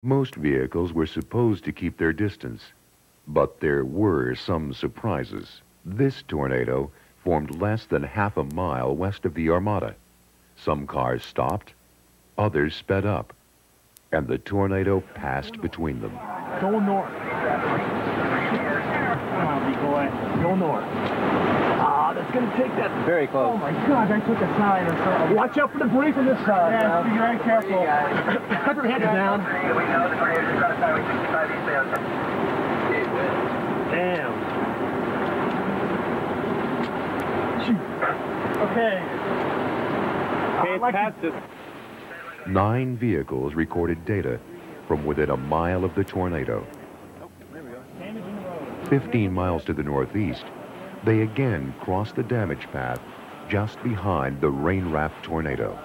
Most vehicles were supposed to keep their distance, but there were some surprises. This tornado formed less than half a mile west of the Armada. Some cars stopped, others sped up, and the tornado passed between them. Go north. Oh, big boy. Go north. Ah, that's going to take that. Very close. Oh, my God, I took a sign or something. Watch out for the debris from this side. Yeah, be very careful. Cut your head down. Damn. Okay. Okay, it's past us. 9 vehicles recorded data from within a mile of the tornado. 15 miles to the northeast, they again crossed the damage path just behind the rain-wrapped tornado.